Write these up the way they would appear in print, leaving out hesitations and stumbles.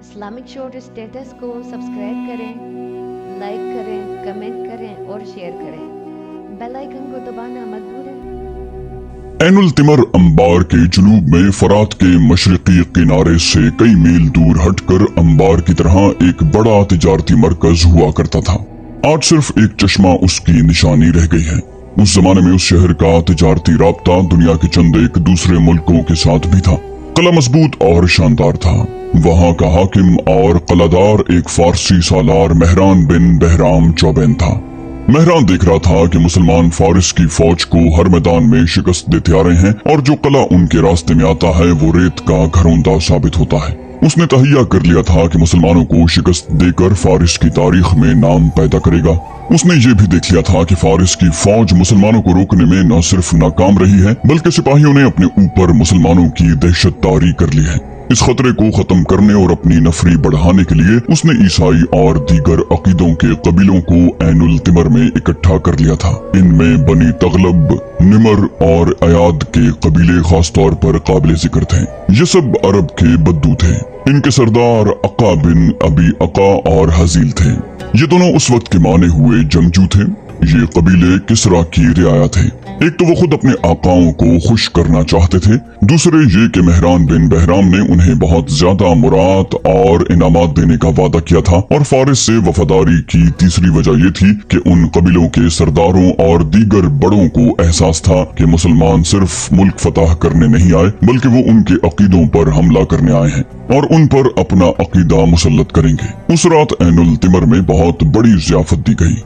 Islamic short status کو subscribe کریں، like کریں، کمنٹ کریں اور شیئر کریں۔ بیل آئیکن کو دبانا مت بھولیں۔ عین التمر انبار کے جنوب میں فرات کے مشرقی کنارے سے کئی میل دور ہٹ کر انبار کی طرح ایک بڑا تجارتی مرکز ہوا کرتا تھا۔ آج صرف ایک چشمہ اس کی نشانی رہ گئی ہے۔ اس زمانے میں اس شہر کا تجارتی رابطہ دنیا کے چند ایک دوسرے ملکوں کے ساتھ بھی تھا۔ قلعہ مضبوط اور شاندار تھا۔ وہاں کا حاکم اور قلعہدار ایک فارسی سالار مہران بن بہرام چوبین تھا۔ مہران دیکھ رہا تھا کہ مسلمان فارس کی فوج کو ہر میدان میں شکست دیتے آ رہے ہیں اور جو قلعہ ان کے راستے میں آتا ہے وہ ریت کا گھروندہ ثابت ہوتا ہے۔ اس نے تہیہ کر لیا تھا کہ مسلمانوں کو شکست دے کر فارس کی تاریخ میں نام پیدا کرے گا۔ اس نے یہ بھی دیکھ لیا تھا کہ فارس کی فوج مسلمانوں کو روکنے میں نہ صرف ناکام رہی ہے بلکہ سپاہیوں نے اپنے اوپر مسلمانوں کی دہشت طاری کر لی ہے۔ اس خطرے کو ختم کرنے اور اپنی نفری بڑھانے کے لیے اس نے عیسائی اور دیگر عقیدوں کے قبیلوں کو عین التمر میں اکٹھا کر لیا تھا۔ ان میں بنی تغلب، نمر اور ایاد کے قبیلے خاص طور پر قابل ذکر تھے۔ یہ سب عرب کے بدو تھے۔ ان کے سردار عقا بن ابی عقا اور حزیل تھے۔ یہ دونوں اس وقت کے مانے ہوئے جنگجو تھے۔ یہ قبیلے کسرا کی رعایا تھے۔ ایک تو وہ خود اپنے آقاؤں کو خوش کرنا چاہتے تھے، دوسرے یہ کہ مہران بن بہرام نے انہیں بہت زیادہ مراد اور انعامات دینے کا وعدہ کیا تھا، اور فارس سے وفاداری کی تیسری وجہ یہ تھی کہ ان قبیلوں کے سرداروں اور دیگر بڑوں کو احساس تھا کہ مسلمان صرف ملک فتح کرنے نہیں آئے بلکہ وہ ان کے عقیدوں پر حملہ کرنے آئے ہیں اور ان پر اپنا عقیدہ مسلط کریں گے۔ اس رات عین التمر میں بہت بڑی ضیافت دی گئی۔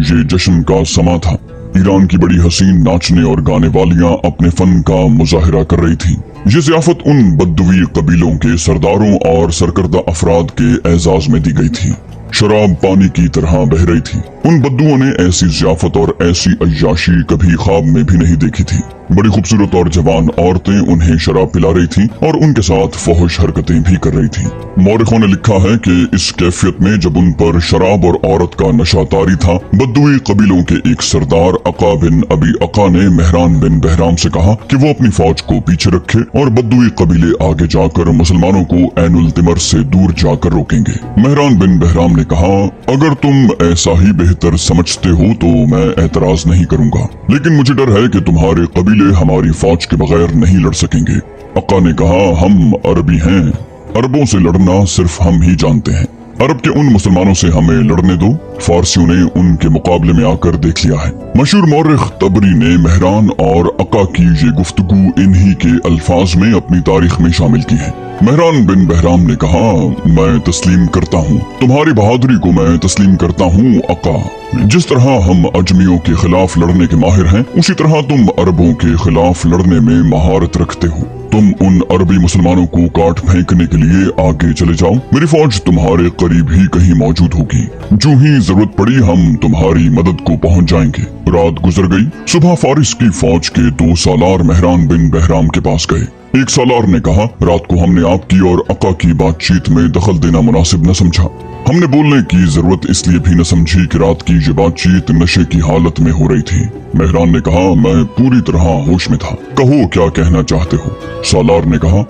یہ جشن کا سما تھا۔ ایران کی بڑی حسین ناچنے اور گانے والیاں اپنے فن کا مظاہرہ کر رہی تھی۔ یہ ضیافت ان بدوی قبیلوں کے سرداروں اور سرکردہ افراد کے اعزاز میں دی گئی تھی۔ شراب پانی کی طرح بہ رہی تھی۔ ان بدوؤں نے ایسی ضیافت اور ایسی عیاشی کبھی خواب میں بھی نہیں دیکھی تھی۔ بڑی خوبصورت اور جوان عورتیں انہیں شراب پلا رہی تھیں اور ان کے ساتھ فحش حرکتیں بھی کر رہی تھیں۔ مورخوں نے لکھا ہے کہ اس کیفیت میں جب ان پر شراب اور عورت کا نشہ طاری تھا، بدوی قبیلوں کے ایک سردار عقا بن ابی عقا نے مہران بن بہرام سے کہا کہ وہ اپنی فوج کو پیچھے رکھے اور بدوی قبیلے آگے جا کر مسلمانوں کو عین التمر سے دور جا کر روکیں گے۔ مہران بن بہرام نے کہا، اگر تم ایسا ہی بہتر سمجھتے ہو تو میں اعتراض نہیں کروں گا، لیکن مجھے ڈر ہے کہ تمہارے قبیلے ہماری فوج کے بغیر نہیں لڑ سکیں گے۔ عقا نے کہا، ہم عربی ہیں، عربوں سے لڑنا صرف ہم ہی جانتے ہیں۔ عرب کے ان مسلمانوں سے ہمیں لڑنے دو، فارسیوں نے ان کے مقابلے میں آ کر دیکھ لیا ہے۔ مشہور مورخ طبری نے مہران اور عقا کی یہ گفتگو انہی کے الفاظ میں اپنی تاریخ میں شامل کی ہے۔ مہران بن بہرام نے کہا، میں تسلیم کرتا ہوں، تمہاری بہادری کو میں تسلیم کرتا ہوں عقا۔ جس طرح ہم اجمیوں کے خلاف لڑنے کے ماہر ہیں، اسی طرح تم عربوں کے خلاف لڑنے میں مہارت رکھتے ہو۔ تم ان عربی مسلمانوں کو کاٹ پھینکنے کے لیے آگے چلے جاؤ، میری فوج تمہارے قریب ہی کہیں موجود ہوگی، جو ہی ضرورت پڑی ہم تمہاری مدد کو پہنچ جائیں گے۔ رات گزر گئی۔ صبح فارس کی فوج کے 2 سالار مہران بن بہرام کے پاس گئے۔ ایک سالار نے کہا، رات کو ہم نے آپ کی اور عقا کی بات چیت میں دخل دینا مناسب نہ سمجھا۔ ہم نے بولنے کی ضرورت اس لیے بھی نہ سمجھی کہ رات کی یہ بات چیت نشے کی حالت میں ہو رہی تھی۔ مہران نے کہا، میں پوری طرح ہوش میں تھا، کہو کیا کہنا چاہتے ہو۔ سالار نے کہا،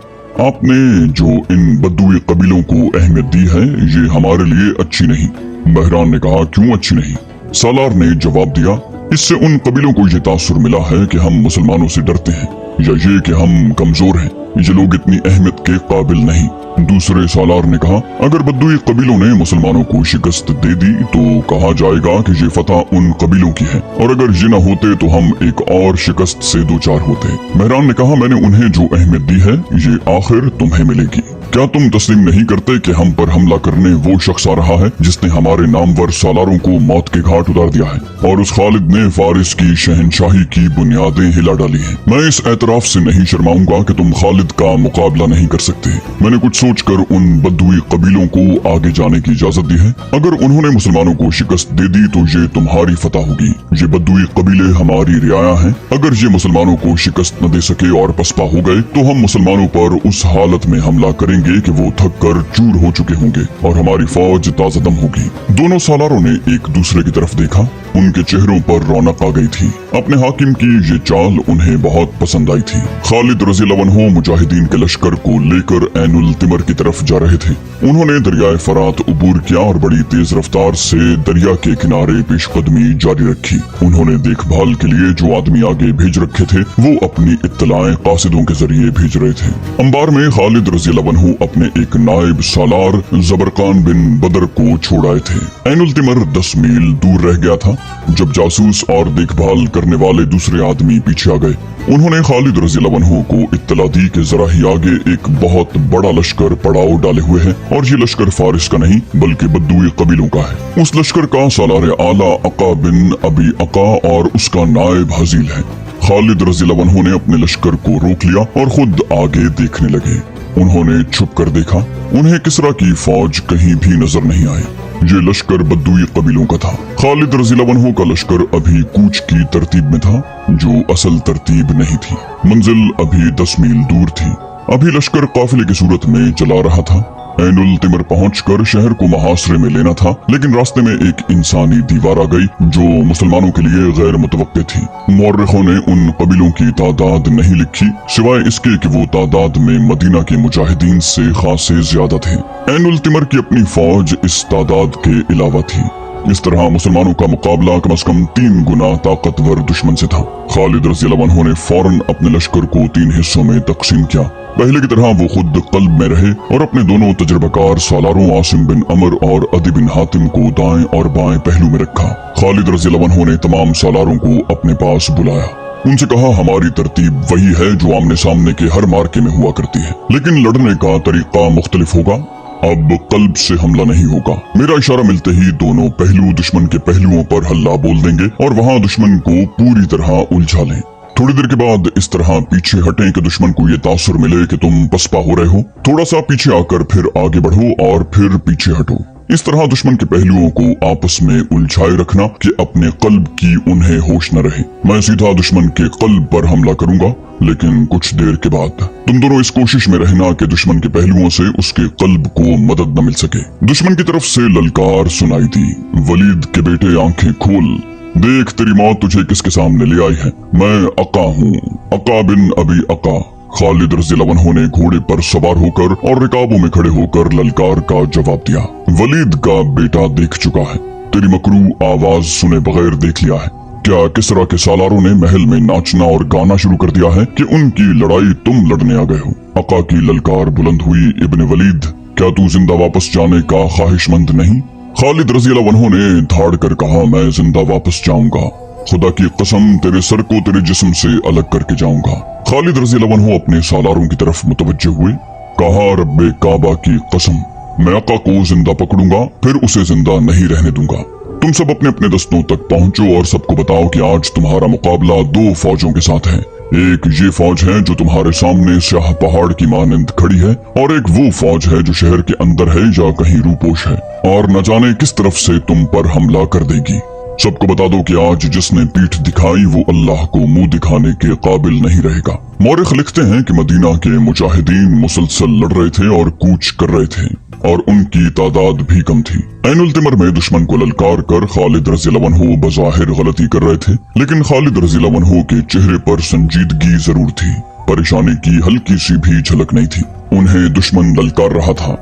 آپ نے جو ان بدوی قبیلوں کو اہمیت دی ہے یہ ہمارے لیے اچھی نہیں۔ مہران نے کہا، کیوں اچھی نہیں؟ سالار نے جواب دیا، اس سے ان قبیلوں کو یہ تاثر ملا ہے کہ ہم مسلمانوں سے ڈرتے ہیں یا یہ کہ ہم کمزور ہیں، یہ لوگ اتنی اہمیت کے قابل نہیں۔ دوسرے سالار نے کہا، اگر بدوی قبیلوں نے مسلمانوں کو شکست دے دی تو کہا جائے گا کہ یہ فتح ان قبیلوں کی ہے، اور اگر یہ نہ ہوتے تو ہم ایک اور شکست سے دوچار ہوتے۔ مہران نے کہا، میں نے انہیں جو اہمیت دی ہے یہ آخر تمہیں ملے گی۔ کیا تم تسلیم نہیں کرتے کہ ہم پر حملہ کرنے وہ شخص آ رہا ہے جس نے ہمارے نامور سالاروں کو موت کے گھاٹ اتار دیا ہے، اور اس خالد نے فارس کی شہنشاہی کی بنیادیں ہلا ڈالی ہیں؟ میں اس اعتراف سے نہیں شرماؤں گا کہ تم خالد کا مقابلہ نہیں کر سکتے۔ میں نے کچھ سوچ کر ان بدوی قبیلوں کو آگے جانے کی اجازت دی ہے۔ اگر انہوں نے مسلمانوں کو شکست دے دی تو یہ تمہاری فتح ہوگی، ये बद्दुई कबीले हमारी रियाया हैं। अगर ये मुसलमानों को शिकस्त न दे सके और पसपा हो गए तो हम मुसलमानों पर उस हालत में हमला करेंगे कि वो थक कर चूर हो चुके होंगे और हमारी फौज ताज़दम होगी। दोनों सालारों ने एक दूसरे की तरफ देखा। उनके चेहरों पर रौनक आ गई थी। अपने हाकिम की ये चाल उन्हें बहुत पसंद आई थी। खालिद रज़ियल्लाहु अन्हु मुजाहिदीन के लश्कर को लेकर ऐनुल तिमर की तरफ जा रहे थे। उन्होंने दरियाए फरात उबूर किया और बड़ी तेज रफ्तार से दरिया के किनारे पेशकदमी जारी रखी। उन्होंने देखभाल के लिए जो आदमी आगे भेज रखे थे वो अपनी इत्तलाएं कासिदों के जरिए भेज रहे थे। अंबार में खालिद रज़ियल्लाहु अन्हु अपने एक नायब सालार ज़बरकान बिन बदर को छोड़ आए थे। ऐनुल तिमर 10 मील दूर रह गया था जब जासूस और देखभाल करने वाले दूसरे आदमी पीछे आ गए। उन्होंने खालिद रज़ियल्लाहु अन्हु को इत्तला दी कि जरा ही आगे एक बहुत बड़ा लश्कर पड़ाव डाले हुए है और ये लश्कर फारिस का नहीं बल्कि बद्दुई कबीलों का है। उस लश्कर का सालार आला अका बिन अबी अका और उसका नायब हजील है। खालिद रज़ियल्लाहु अन्हु ने अपने लश्कर को रोक लिया और खुद आगे देखने लगे। उन्होंने छुप कर देखा। उन्हें किसरा की फौज कहीं भी नजर नहीं आई। ये लश्कर बद्दुई कबीलों का था। खालिद रज़ियल्लाहु अन्हु का लश्कर अभी कूच की तरतीब में था जो असल तरतीब नहीं थी। मंजिल अभी 10 मील दूर थी। अभी लश्कर काफिले की सूरत में चला रहा था। ऐनुल तिमर पहुंचकर शहर को मुहासरे में लेना था, लेकिन रास्ते में एक इंसानी दीवार आ गई जो मुसलमानों के लिए गैर मुतवक्के थी। मुअर्रिखों ने उन कबीलों की तादाद नहीं लिखी सिवाय इसके कि वो तादाद में मदीना के मुजाहिदीन से खासे ज्यादा थे। ऐनुल तिमर की अपनी फौज इस तादाद के अलावा थी। इस तरह मुसलमानों का मुकाबला कम से कम 3 गुना ताकतवर दुश्मन से था। खालिद रज़ियल्लाहु अन्हु ने फौरन अपने लश्कर को 3 हिस्सों में तकसीम किया। पहले की तरह वो खुद कल्ब में रहे और अपने दोनों तजर्बाकार सालारों आसिम बिन अमर और अदी बिन हातिम को दाएं और बाएं पहलू में रखा। खालिद रज़ियल्लाहु अन्हु ने तमाम सालारों को अपने पास बुलाया। उनसे कहा, हमारी तरतीब वही है जो आमने सामने के हर मार्के में हुआ करती है, लेकिन लड़ने का तरीका मुख्तलिफ होगा। अब कल्ब से हमला नहीं होगा। मेरा इशारा मिलते ही दोनों पहलू दुश्मन के पहलुओं पर हल्ला बोल देंगे और वहाँ दुश्मन को पूरी तरह उलझा लें। थोड़ी देर के बाद इस तरह पीछे हटें कि दुश्मन को ये तासुर मिले कि तुम पसपा हो रहे हो। थोड़ा सा पीछे आकर फिर आगे बढ़ो और फिर पीछे हटो। इस तरह दुश्मन के पहलुओं को आपस में उलझाए रखना कि अपने कल्ब की उन्हें होश न रहे। मैं सीधा दुश्मन के कल्ब पर हमला करूंगा, लेकिन कुछ देर के बाद तुम दोनों इस कोशिश में रहना कि दुश्मन के पहलुओं से उसके कल्ब को मदद न मिल सके। दुश्मन की तरफ से ललकार सुनाई दी, वलीद के बेटे आंखें खोल, देख तेरी मौत तुझे किसके सामने ले आई है। मैं अका हूँ, अका बिन अबी अका। खालिद रज़ियल्लाहु अन्हु ने घोड़े पर सवार होकर और रिकाबों में खड़े होकर ललकार का जवाब दिया। वलीद का बेटा देख चुका है, तेरी मकरू आवाज सुने बगैर देख लिया है। क्या किसरा के सालारों ने महल में नाचना और गाना शुरू कर दिया है कि उनकी लड़ाई तुम लड़ने आ गए हो। अका की ललकार बुलंद हुई, इब्ने वलीद क्या तू जिंदा वापस जाने का ख्वाहिशमंद नहीं। खालिद रज़ियल्लाहु अन्हु ने धाड़ कर कहा, मैं जिंदा वापस जाऊंगा, खुदा की कसम तेरे सर को तेरे जिस्म से अलग करके जाऊंगा। खालिद रज़ियल्लाहु अन्हु अपने सालारों की तरफ मुतवज्जे हुए। कहा, रब्बे काबा की कसम, मैं अका को जिंदा पकड़ूंगा, फिर उसे जिंदा नहीं रहने दूंगा। तुम सब अपने अपने दस्तों तक पहुंचो और सबको बताओ कि आज तुम्हारा मुकाबला 2 फौजों के साथ है। एक ये फौज है जो तुम्हारे सामने स्याह पहाड़ की मानंद खड़ी है, और एक वो फौज है जो शहर के अंदर है या कहीं रूपोश है और न जाने किस तरफ से तुम पर हमला कर देगी। सबको बता दो कि आज जिसने पीठ दिखाई वो अल्लाह को मुंह दिखाने के काबिल नहीं रहेगा। मौरिख लिखते हैं कि मदीना के मुजाहिदीन मुसलसल लड़ रहे थे और कूच कर रहे थे और उनकी तादाद भी कम थी। ऐनुल तिमर में दुश्मन को ललकार कर खालिद रज़ियल्लाहु अन्हु बज़ाहिर गलती कर रहे थे, लेकिन खालिद रज़ियल्लाहु अन्हु के चेहरे पर संजीदगी जरूर थी। परेशानी की हल्की सी भी झलक नहीं थी। उन्हें दुश्मन ललकार रहा था।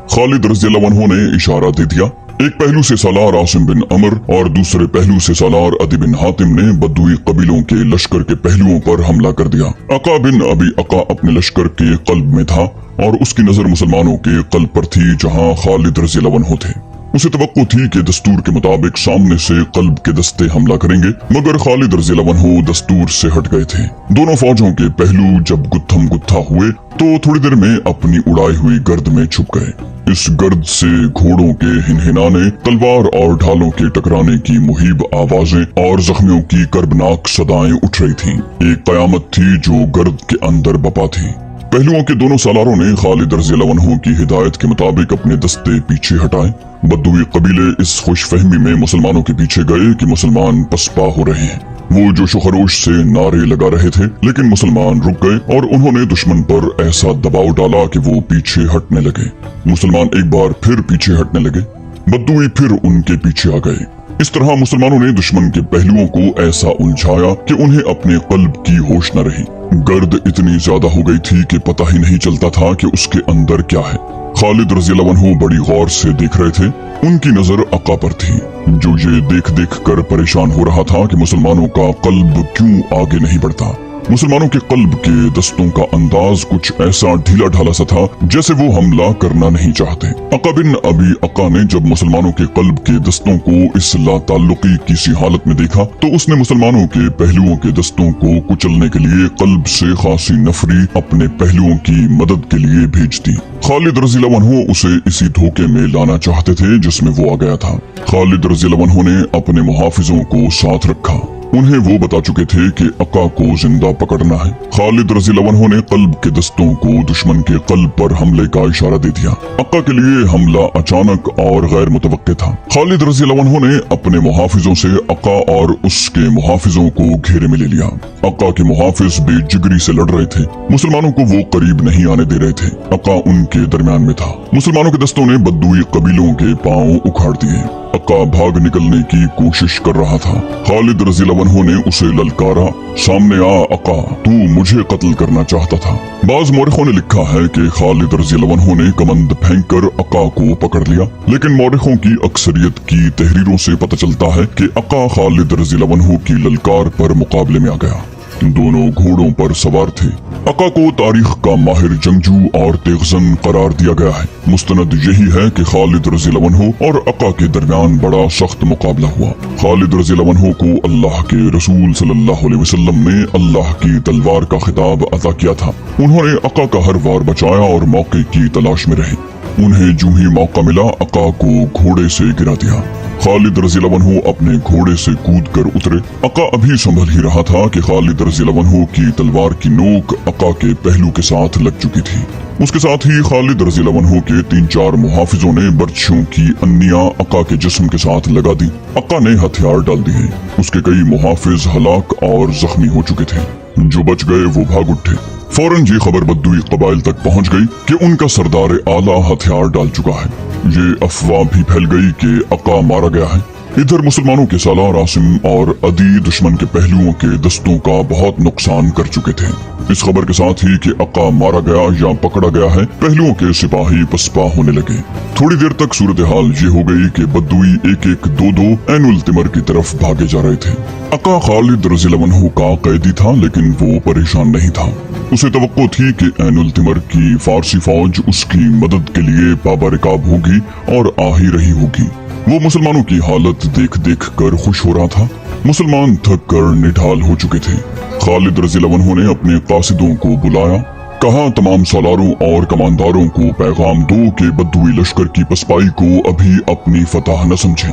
खालिद रज़ियल्लाहु अन्हु ने इशारा दे दिया। एक पहलू से सालार आसिम बिन अमर और दूसरे पहलू से सालार अदी बिन हातिम ने बद्दुई कबीलों के लश्कर के पहलुओं पर हमला कर दिया। अका बिन अबी अका अपने लश्कर के कल्ब में था और उसकी नजर मुसलमानों के कल्ब पर थी जहां खालिद रज़ियल्लाहु अन्हु थे। उसे तवक्को थी कि दस्तूर के मुताबिक सामने से कल्ब के दस्ते हमला करेंगे, मगर खालिद रज़ियल्लाहु अन्हु दस्तूर से हट गए थे। दोनों फौजों के पहलू जब गुत्थम गुत्था हुए तो थोड़ी देर में अपनी उड़ाई हुई गर्द में छुप गए। इस गर्द से घोड़ों के हिनहिनाने, तलवार और ढालों के टकराने की मुहीब आवाजें और जख्मियों की कर्बनाक सदाएं उठ रही थीं। एक कयामत थी जो गर्द के अंदर बपा थी। पहलुओं के दोनों सालारों ने खालिद रज़ी अल्लाह अन्हु की हिदायत के मुताबिक अपने दस्ते पीछे हटाए। बद्दुई कबीले इस खुशफहमी में मुसलमानों के पीछे गए कि मुसलमान पसपा हो रहे हैं। वो जोश व खरोश से नारे लगा रहे थे, लेकिन मुसलमान रुक गए और उन्होंने दुश्मन पर ऐसा दबाव डाला कि वो पीछे हटने लगे। मुसलमान एक बार फिर पीछे हटने लगे, बद्दुई फिर उनके पीछे आ गए। इस तरह मुसलमानों ने दुश्मन के पहलुओं को ऐसा उलझाया कि उन्हें अपने कल्ब की होश न रही। गर्द इतनी ज्यादा हो गई थी कि पता ही नहीं चलता था कि उसके अंदर क्या है। खालिद रज़ी अल्लाह अन्हु बड़ी गौर से देख रहे थे। उनकी नजर अका पर थी, जो ये देख देख कर परेशान हो रहा था कि मुसलमानों का कल्ब क्यों आगे नहीं बढ़ता। मुसलमानों के कल्ब के दस्तों का अंदाज कुछ ऐसा ढीला ढाला सा था जैसे वो हमला करना नहीं चाहते। अका बिन अबी अका ने जब मुसलमानों के कल्ब के दस्तों को इस लाताल्लुकी की सी हालत में देखा तो उसने मुसलमानों के पहलुओं के दस्तों को कुचलने के लिए कल्ब से खासी नफरी अपने पहलुओं की मदद के लिए भेज दी। खालिद रज़ी अल्लाह अन्हु उसे इसी धोखे में लाना चाहते थे जिसमें वो आ गया था। खालिद रज़ी अल्लाह अन्हु ने अपने मुहाफिजों को साथ रखा। उन्हें वो बता चुके थे कि अका को जिंदा पकड़ना है। खालिद रज़ी अल्लाह अन्हु ने कल्ब के दस्तों को दुश्मन के कल्ब पर हमले का इशारा दे दिया। अका के लिए हमला अचानक और गैर मुतवक्के था। खालिद रज़ी अल्लाह अन्हु ने अपने मुहाफिजों से अका और उसके मुहाफिजों को घेरे में ले लिया। अका के मुहाफिज बेजिगरी से लड़ रहे थे, मुसलमानों को वो करीब नहीं आने दे रहे थे। अका उनके दरमियान में था। मुसलमानों के दस्तों ने बद्दुई कबीलों के पांव उखाड़ दिए। अका भाग निकलने की कोशिश कर रहा था। खालिद रज़ी अल्लाह अन्हु ने उसे ललकारा, सामने आ अका, तू मुझे कत्ल करना चाहता था। बाज मौरिखों ने लिखा है कि खालिद रज़ी अल्लाह अन्हु ने कमंद फेंककर अका को पकड़ लिया, लेकिन मौरिखों की अक्सरियत की तहरीरों से पता चलता है कि अका खालिद रज़ी अल्लाह अन्हु की ललकार पर मुकाबले में आ गया। दोनों घोड़ों पर सवार थे। अका को तारीख का माहिर जंगजू और तेगजन करार दिया गया है। मुस्तनद यही है कि खालिद रज़ी अल्लाह अन्हु और अका के दरमियान बड़ा सख्त मुकाबला हुआ। खालिद रज़ी अल्लाह अन्हु को अल्लाह के रसूल सल्लल्लाहु अलैहि वसल्लम ने अल्लाह की तलवार का खिताब अता किया था। उन्होंने अका का हर वार बचाया और मौके की तलाश में रहे। उन्हें जो ही मौका मिला अका को घोड़े से गिरा दिया। खालिद रज़ी अल्लाह अन्हु अपने घोड़े से कूद कर उतरे। अका अभी संभल ही रहा था कि खालिद रज़ी अल्लाह अन्हु की तलवार की नोक अका के पहलू के साथ लग चुकी थी। उसके साथ ही खालिद रज़ी अल्लाह अन्हु के 3-4 मुहाफिजों ने बर्छियों की अन्नियां अका के जिस्म के साथ लगा दी। अका ने हथियार डाल दिए। उसके कई मुहाफिज हलाक और जख्मी हो चुके थे। जो बच गए वो भाग उठे। फौरन ये खबर बद्दुई कबाइल तक पहुंच गई कि उनका सरदार आला हथियार डाल चुका है। ये अफवाह भी फैल गई कि अका मारा गया है। इधर मुसलमानों के सालार आसिम और अदी दुश्मन के पहलुओं के दस्तों का बहुत नुकसान कर चुके थे। इस खबर के साथ ही कि अका मारा गया या पकड़ा गया है, पहलुओं के सिपाही पसपा होने लगे। थोड़ी देर तक सूरत हाल ये हो गई कि बद्दुई एक एक दो ऐनुल तिमर की तरफ भागे जा रहे थे। अका खालिद रज़ी अल्लाह अन्हु का कैदी था, लेकिन वो परेशान नहीं था। उसे तवक्को थी कि ऐनुल तिमर की फारसी फौज उसकी मदद के लिए बाबरकाब होगी और आ ही रही होगी। वो मुसलमानों की हालत देख देख कर खुश हो रहा था। मुसलमान थक कर निढाल हो चुके थे। खालिद रज़ी अल्लाह अन्हु ने अपने कासिदों को बुलाया। कहा, तमाम सालारों और कमांडारों को पैगाम दो कि बद्दुई लश्कर की पसपाई को अभी अपनी फतह न समझें,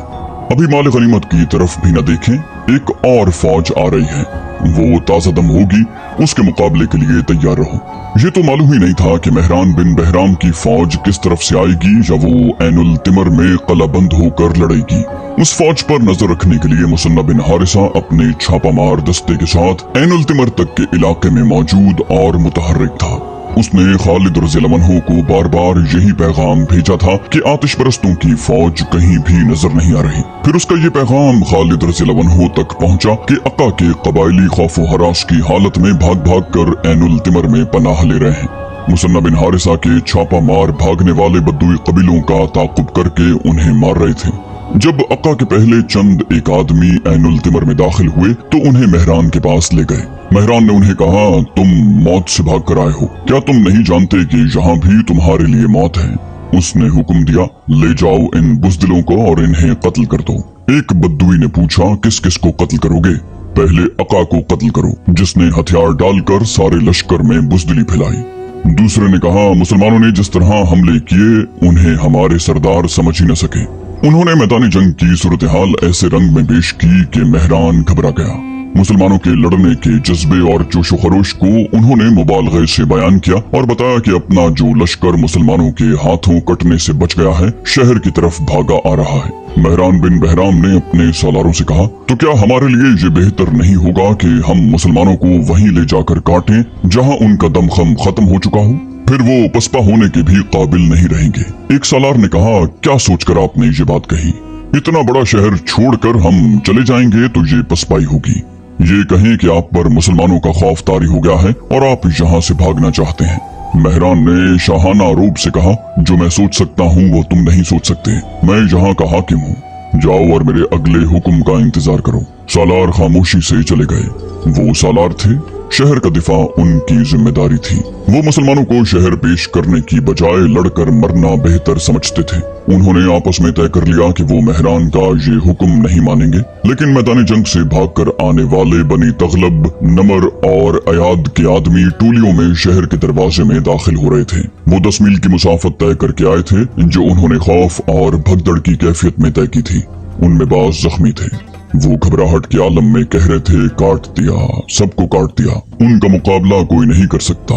अभी माल गनीमत की तरफ भी न देखें। एक और फौज आ रही है, वो ताज़ा दम होगी, उसके मुकाबले के लिए तैयार रहो। ये तो मालूम ही नहीं था कि मेहरान बिन बहराम की फौज किस तरफ से आएगी या वो ऐनुल तिमर में कलाबंद होकर लड़ेगी। उस फौज पर नजर रखने के लिए मुसन्ना बिन हारिसा अपने छापामार दस्ते के साथ ऐनुल तिमर तक के इलाके में मौजूद और मुतहर्रिक था। उसने खालिद रज़ी अल्लाह अन्हु को बार बार यही पैगाम भेजा था कि आतिश परस्तों की फौज कहीं भी नजर नहीं आ रही। फिर उसका ये पैगाम खालिद रज़ी अल्लाह अन्हु तक पहुंचा कि अका के कबायली खौफ व हरास की हालत में भाग भाग कर ऐनुल तिमर में पनाह ले रहे हैं। मुसन्ना बिन हारिसा के छापा मार भागने वाले बद्दुई कबीलों का ताकुब करके उन्हें मार रहे थे। जब अका के पहले चंद एक आदमी ऐनुल तिमर में दाखिल हुए तो उन्हें मेहरान के पास ले गए। मेहरान ने उन्हें कहा, तुम मौत से भाग कर आए हो, क्या तुम नहीं जानते कि यहाँ भी तुम्हारे लिए मौत है? उसने हुक्म दिया, ले जाओ इन बुज़दिलों को और इन्हें कत्ल कर दो। एक बद्दुई ने पूछा, किस किस को कत्ल करोगे? पहले अका को कत्ल करो, जिसने हथियार डालकर सारे लश्कर में बुज़दिली फैलाई। दूसरे ने कहा, मुसलमानों ने जिस तरह हमले किए उन्हें हमारे सरदार समझ ही न सके। उन्होंने मैदानी जंग की सूरत हाल ऐसे रंग में पेश की कि मेहरान घबरा गया। मुसलमानों के लड़ने के जज्बे और जोशो खरोश को उन्होंने मुबालगे से बयान किया और बताया कि अपना जो लश्कर मुसलमानों के हाथों कटने से बच गया है, शहर की तरफ भागा आ रहा है। महरान बिन बहराम ने अपने सालारों से कहा, तो क्या हमारे लिए ये बेहतर नहीं होगा कि हम मुसलमानों को वहीं ले जाकर काटें जहां उनका दमखम खत्म हो चुका हो? फिर वो पसपा होने के भी काबिल नहीं रहेंगे। एक सालार ने कहा, क्या सोचकर आपने ये बात कही? इतना बड़ा शहर छोड़कर हम चले जाएंगे तो ये पसपाई होगी। ये कहें कि आप पर मुसलमानों का खौफ तारी हो गया है और आप यहाँ से भागना चाहते हैं। महरान ने शाहाना रूप से कहा, जो मैं सोच सकता हूँ वो तुम नहीं सोच सकते। मैं यहाँ का हाकिम हूँ, जाओ और मेरे अगले हुक्म का इंतजार करो। सालार खामोशी से चले गए। वो सालार थे, शहर का दिफा उनकी जिम्मेदारी थी। वो मुसलमानों को शहर पेश करने की बजाय लड़कर मरना बेहतर समझते थे। उन्होंने आपस में तय कर लिया कि वो महरान का ये हुक्म नहीं मानेंगे, लेकिन मैदान जंग से भागकर आने वाले बनी तगलब, नमर और अयाद के आदमी टोलियों में शहर के दरवाजे में दाखिल हो रहे थे। वो 10 मील की मुसाफत तय करके आए थे, जो उन्होंने खौफ और भगदड़ की कैफियत में तय की थी। उनमें बाज जख्मी थे। वो घबराहट के आलम में कह रहे थे, काट दिया, सबको काट दिया, उनका मुकाबला कोई नहीं कर सकता,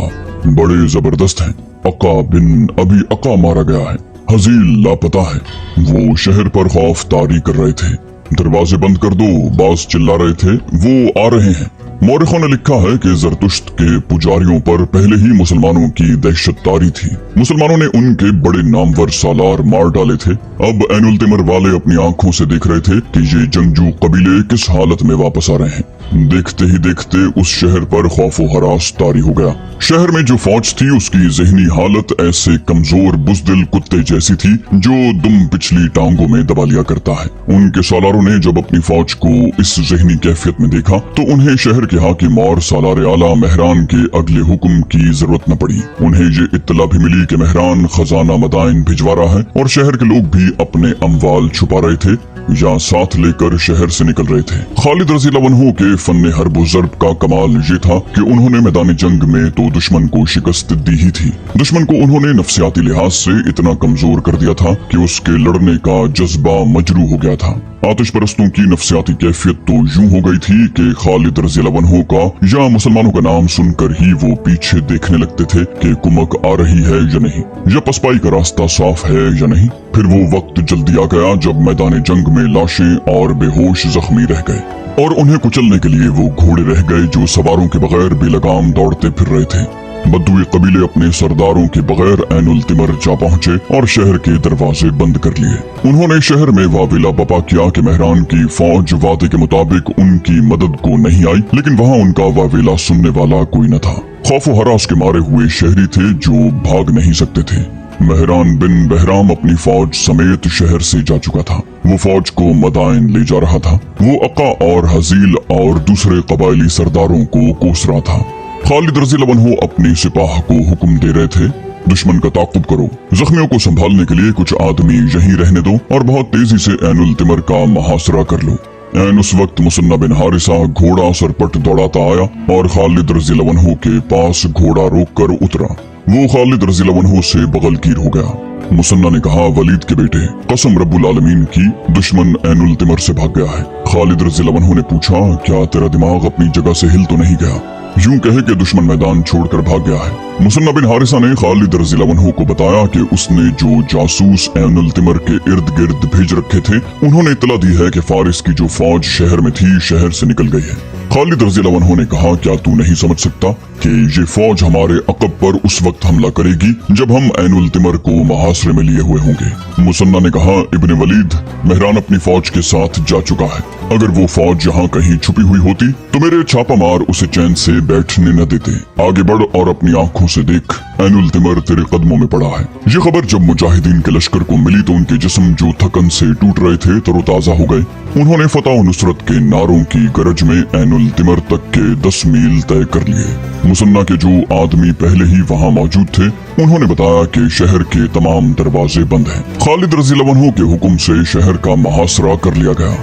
बड़े जबरदस्त हैं। अका बिन अभी अका मारा गया है, हजील लापता है। वो शहर पर खौफ तारी कर रहे थे। दरवाजे बंद कर दो, बास चिल्ला रहे थे, वो आ रहे हैं। मौरखों ने लिखा है कि जरतुश्त के पुजारियों पर पहले ही मुसलमानों की दहशत तारी थी। मुसलमानों ने उनके बड़े नामवर सालार मार डाले थे। अब ऐनुल तिमर वाले अपनी आंखों से देख रहे थे कि ये जंगजू कबीले किस हालत में वापस आ रहे हैं। देखते ही देखते उस शहर पर खौफो हरास तारी हो गया। शहर में जो फौज थी उसकी जहनी हालत ऐसे कमजोर बुजदिल कुत्ते जैसी थी जो दुम पिछली टांगों में दबा लिया करता है। उनके सालारों ने जब अपनी फौज को इस जहनी कैफियत में देखा तो उन्हें शहर के हाकिम और सालार आला महरान के अगले हुक्म की जरूरत न पड़ी। उन्हें ये इत्तला भी मिली कि महरान खजाना मदाइन भिजवा रहा है और शहर के लोग भी अपने अमवाल छुपा रहे थे या साथ लेकर शहर से निकल रहे थे। खालिद रज़ी अल्लाह अन्हु के फन्ने हर्ब व ज़र्ब का कमाल ये था कि उन्होंने मैदान जंग में तो दुश्मन को शिकस्त दी ही थी। दुश्मन को उन्होंने नफ्सियाती लिहाज से इतना कमजोर कर दिया था कि उसके लड़ने का जज्बा मजरू हो गया था। आतिश परस्तों की नफ्सियाती कैफियत तो यूं हो गई थी कि खालिद रज़ी अल्लाह अन्हु का या मुसलमानों का नाम सुनकर ही वो पीछे देखने लगते थे कि कुमक आ रही है या नहीं, या पसपाई का रास्ता साफ है या नहीं। फिर वो वक्त जल्दी आ गया जब मैदान जंग में लाशें और बेहोश जख्मी रह गए और उन्हें कुचलने के लिए वो घोड़े रह गए जो सवारों के बगैर बेलगाम दौड़ते फिर रहे थे। बद्दुए कबीले अपने सरदारों के बगैर ऐनुल तिमर जा पहुंचे और शहर के दरवाजे बंद कर लिए। उन्होंने शहर में वाविला बपा किया कि महरान की फौज वादे के मुताबिक उनकी मदद को नहीं आई, लेकिन वहाँ उनका वाविला सुनने वाला कोई न था। खौफो हरास के मारे हुए शहरी थे जो भाग नहीं सकते थे। महरान बिन बहराम अपनी फौज समेत शहर से जा चुका था। वो फौज को मदाइन ले जा रहा था। वो अका और हजील और दूसरे कबायली सरदारों को कोस रहा था। खालिद रज़ी अल्लाह अन्हु अपनी सिपाह को हुक्म दे रहे थे, दुश्मन का ताक़ुब करो, जख्मियों को संभालने के लिए कुछ आदमी यहीं रहने दो और बहुत तेजी से ऐनुल तिमर का मुहासरा कर लो। ऐन उस वक्त मुसन्ना बिन हारिसा घोड़ा सरपट दौड़ाता आया और खालिद रज़ी अल्लाह अन्हु के पास घोड़ा रोक कर उतरा। वो खालिद रज़ी अल्लाह अन्हु से बगलकीर हो गया। मुसन्ना ने कहा, वलीद के बेटे, कसम रब्बुल आलमीन की, दुश्मन ऐनुल तिमर से भाग गया है। खालिद रज़ी अल्लाह अन्हु ने पूछा, क्या तेरा दिमाग अपनी जगह से हिल तो नहीं गया? यूं कहे कि दुश्मन मैदान छोड़कर भाग गया है। मुसन्ना बिन हारिसा ने खालिद रज़ी अल्लाह अन्हु को बताया कि उसने जो जासूस ऐनुल तिमर के इर्द गिर्द भेज रखे थे, उन्होंने इत्तला दी है कि फारिस की जो फौज शहर में थी शहर से निकल गई है। खालिद रज़ी अल्लाह अन्हु ने कहा, क्या तू नहीं समझ सकता कि ये फौज हमारे अकब पर उस वक्त हमला करेगी जब हम ऐनुल तिमर को मुहासरे में लिए हुए होंगे। मुसन्ना ने कहा, इब्ने वलीद, महरान अपनी फौज के साथ जा चुका है। अगर वो फौज यहाँ कहीं छुपी हुई होती तो मेरे छापा मार उसे चैन से बैठने न देते। आगे बढ़ और अपनी आंखों से देख, ऐनुल तिमर तेरे कदमों में पड़ा है। ये खबर जब मुजाहिदीन के लश्कर को मिली तो उनके जिस्म जो थकन से टूट रहे थे तरोताजा हो गए। उन्होंने फतह नुसरत के नारों की गरज में ऐनुल तिमर तक के 10 मील तय कर लिए। मुसन्ना के जो आदमी पहले ही वहाँ मौजूद थे, उन्होंने बताया कि शहर के तमाम दरवाजे बंद हैं। खालिद रज़ी अल्लाह अन्हु के हुक्म से शहर का मुहासरा कर लिया गया।